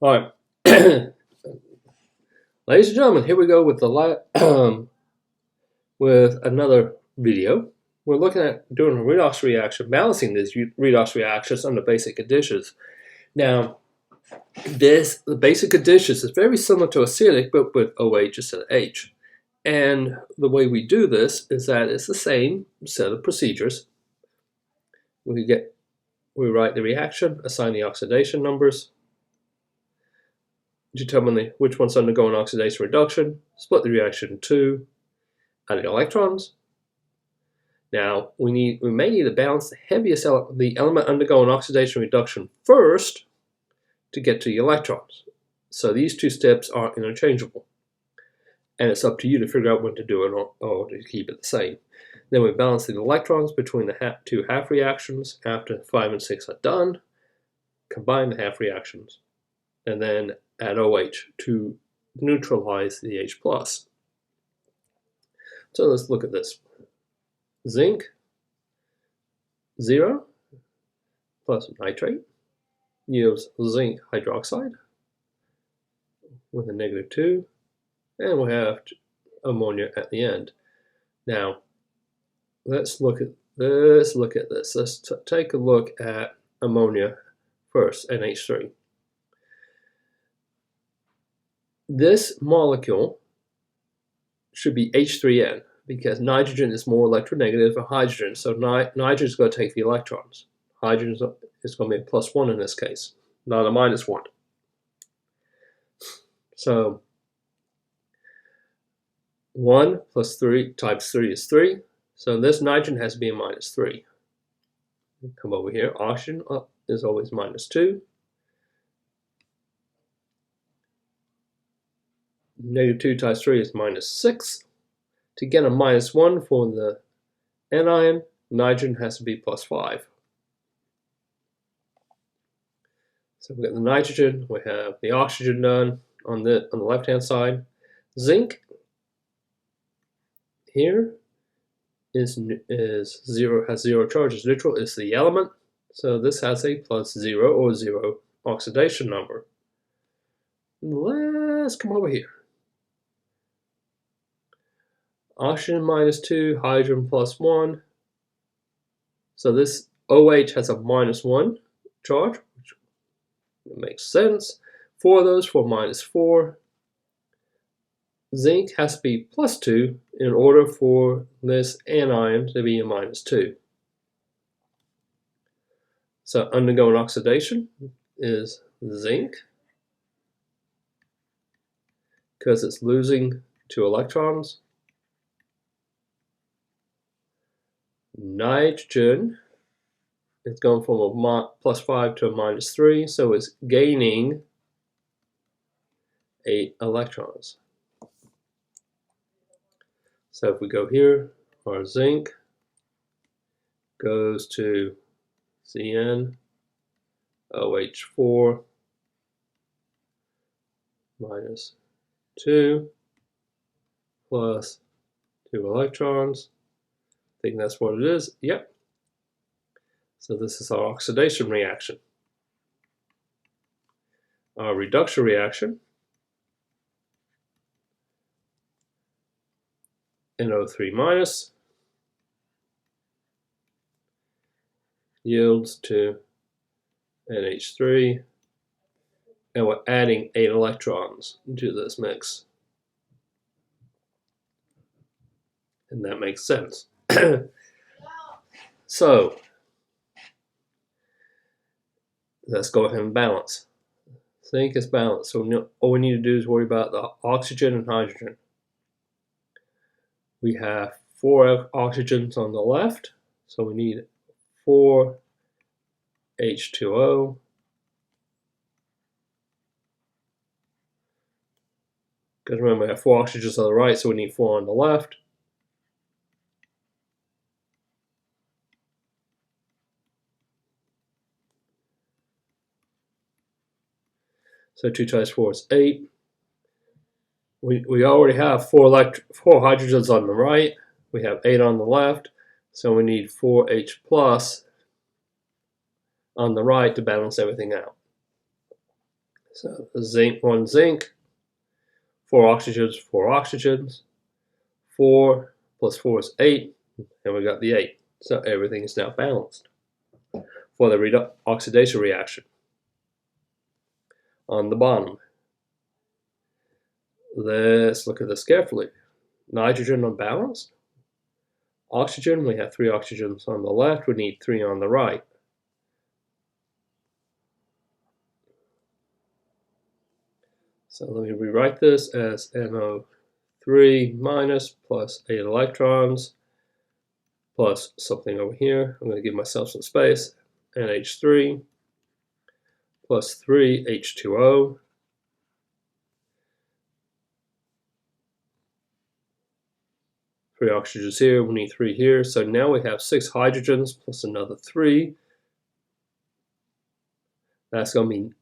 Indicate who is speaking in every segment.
Speaker 1: All right, ladies and gentlemen, here we go with with another video. We're looking at doing a redox reaction, balancing these redox reactions under basic conditions. Now, the basic conditions is very similar to acidic, but with OH instead of H. And the way we do this is that it's the same set of procedures. We write the reaction, assign the oxidation numbers, determine which one's undergoing oxidation reduction, split the reaction in two, add the electrons. Now we may need to balance the element undergoing oxidation reduction first to get to the electrons. So these two steps are interchangeable, and it's up to you to figure out when to do it or to keep it the same. Then we balance the electrons between the two half reactions after 5 and 6 are done, combine the half reactions, and then add OH to neutralize the H+. So let's look at this. Zinc 0 plus nitrate yields zinc hydroxide with a -2, and we'll have ammonia at the end. Now let's look at this. Let's take a look at ammonia first, NH3. This molecule should be H3N because nitrogen is more electronegative than hydrogen, so nitrogen is going to take the electrons. Hydrogen is going to be a +1 in this case, not a -1. So 1 plus 3 times 3 is 3, so this nitrogen has to be a -3. Come over here, oxygen is always -2. -2 times 3 is -6. To get a -1 for the anion, nitrogen has to be +5. So we got the nitrogen, we have the oxygen done on the left-hand side. Zinc here has 0 charge, is neutral, is the element. So this has a +0 or 0 oxidation number. Let's come over here. Oxygen -2, hydrogen +1. So this OH has a -1 charge, which makes sense. 4 of those for -4. Zinc has to be +2 in order for this anion to be a -2. So undergoing oxidation is zinc because it's losing 2 electrons. Nitrogen is going from a +5 to a -3, so it's gaining 8 electrons. So if we go here, our zinc goes to Cn OH4 -2 plus 2 electrons. I think that's what it is. Yep. So this is our oxidation reaction. Our reduction reaction, NO3- yields to NH3, and we're adding 8 electrons to this mix. And that makes sense. So let's go ahead and balance. Zinc is balanced, so all we need to do is worry about the oxygen and hydrogen. We have 4 oxygens on the left, so we need 4 H2O. Because remember, we have 4 oxygens on the right, so we need 4 on the left. So 2 times 4 is 8. We already have 4 hydrogens on the right. We have 8 on the left. So we need 4H plus on the right to balance everything out. So zinc, 1 zinc, 4 oxygens, 4 plus 4 is 8, and we got the 8. So everything is now balanced for the oxidation reaction. On the bottom, let's look at this carefully. Nitrogen unbalanced. Oxygen, we have 3 oxygens on the left, we need 3 on the right. So let me rewrite this as NO3 minus plus 8 electrons plus something over here. I'm going to give myself some space. NH3 plus 3 H2O. Three oxygens here, we need 3 here. So now we have 6 hydrogens plus another 3. That's going to be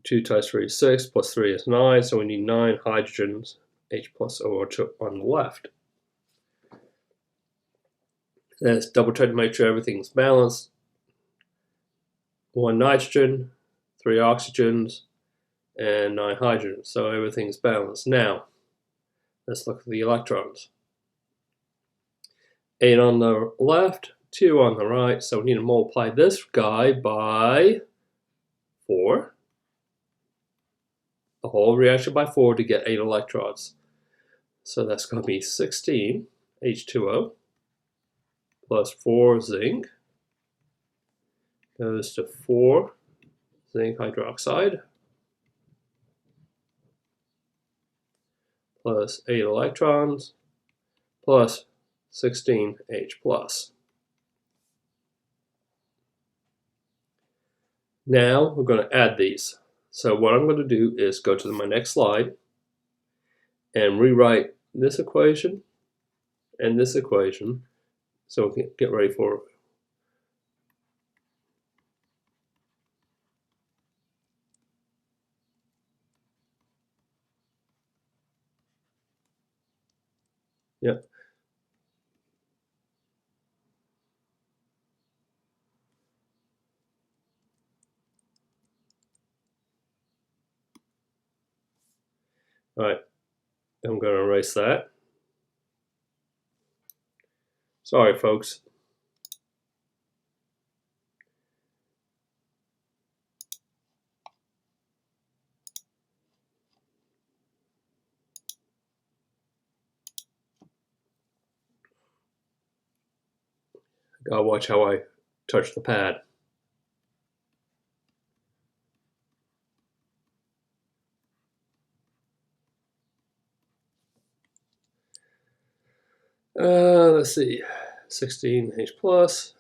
Speaker 1: 2 times 3 is 6, plus 3 is 9, so we need 9 hydrogens, H plus O2 on the left. Let's double check to make sure everything's balanced. 1 nitrogen, 3 oxygens, and 9 hydrogens, so everything's balanced. Now, let's look at the electrons. 8 on the left, 2 on the right, so we need to multiply this guy by 4. The whole reaction by 4 to get 8 electrons. So that's going to be 16 H2O plus 4 zinc goes to 4 zinc hydroxide plus 8 electrons plus 16 H plus. Now we're going to add these. So what I'm going to do is go to my next slide and rewrite this equation and this equation so we can get ready for it. Yep. All right, I'm going to erase that. Sorry, folks. Gotta watch how I touch the pad. Let's see, 16 H plus.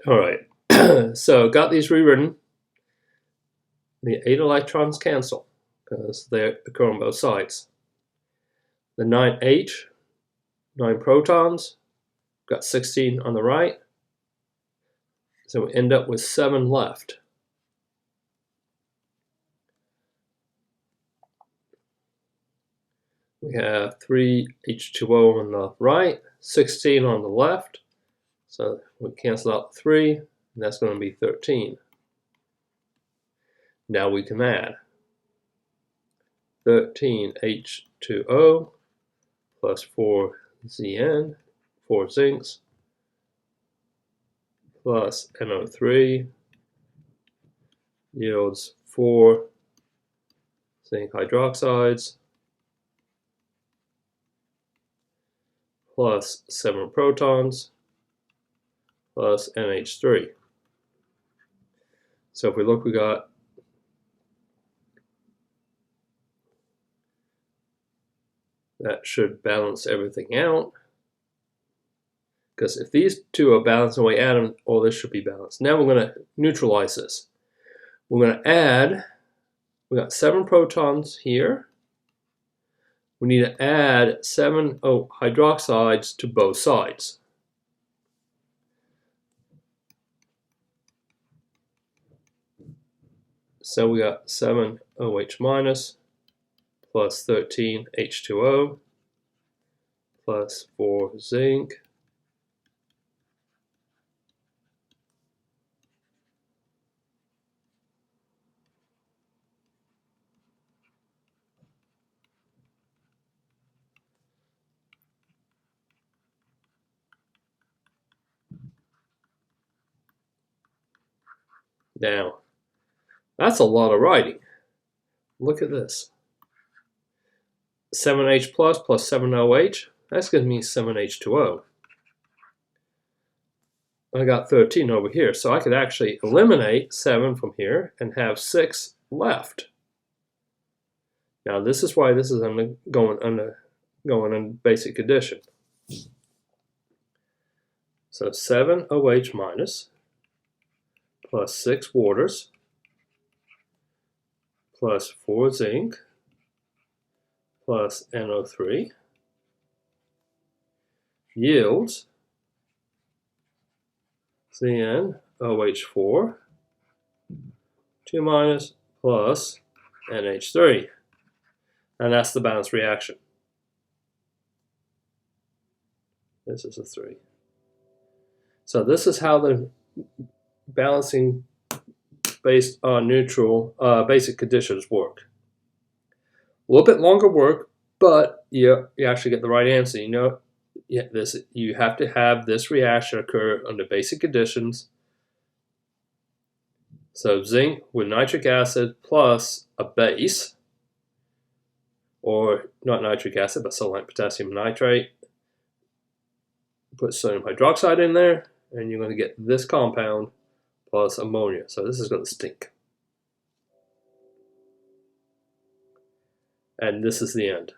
Speaker 1: All right, so got these rewritten. The 8 electrons cancel because they occur on both sides. The 9H, 9 protons, got 16 on the right. So we end up with 7 left. We have 3 H2O on the right, 16 on the left. So we cancel out 3, and that's going to be 13. Now we can add 13 H2O plus 4 ZN, 4 zincs, plus NO3 yields 4 zinc hydroxides plus 7 protons plus NH3. So if we look, we got that should balance everything out. Because if these two are balanced and we add them, all this should be balanced. Now we're going to neutralize this. We're going to add We got 7 protons here. We need to add 7 hydroxides to both sides. So we got 7 OH minus plus 13 H2O plus 4 zinc Now, that's a lot of writing. Look at this. 7H plus 7OH, that's going to mean 7H2O. I got 13 over here, so I could actually eliminate 7 from here and have 6 left. Now this is why this is going in basic addition. So 7 OH minus plus 6 waters plus 4 zinc plus NO3 yields CnOH4 2 minus plus NH3. And that's the balanced reaction. This is a 3. So this is how the balancing based on neutral basic conditions work. A little bit longer work, but you actually get the right answer. You know, you have to have this reaction occur under basic conditions. So zinc with nitric acid plus a base, or not nitric acid, but something like potassium nitrate. Put sodium hydroxide in there, and you're going to get this compound plus ammonia. So this is going to stink. And this is the end.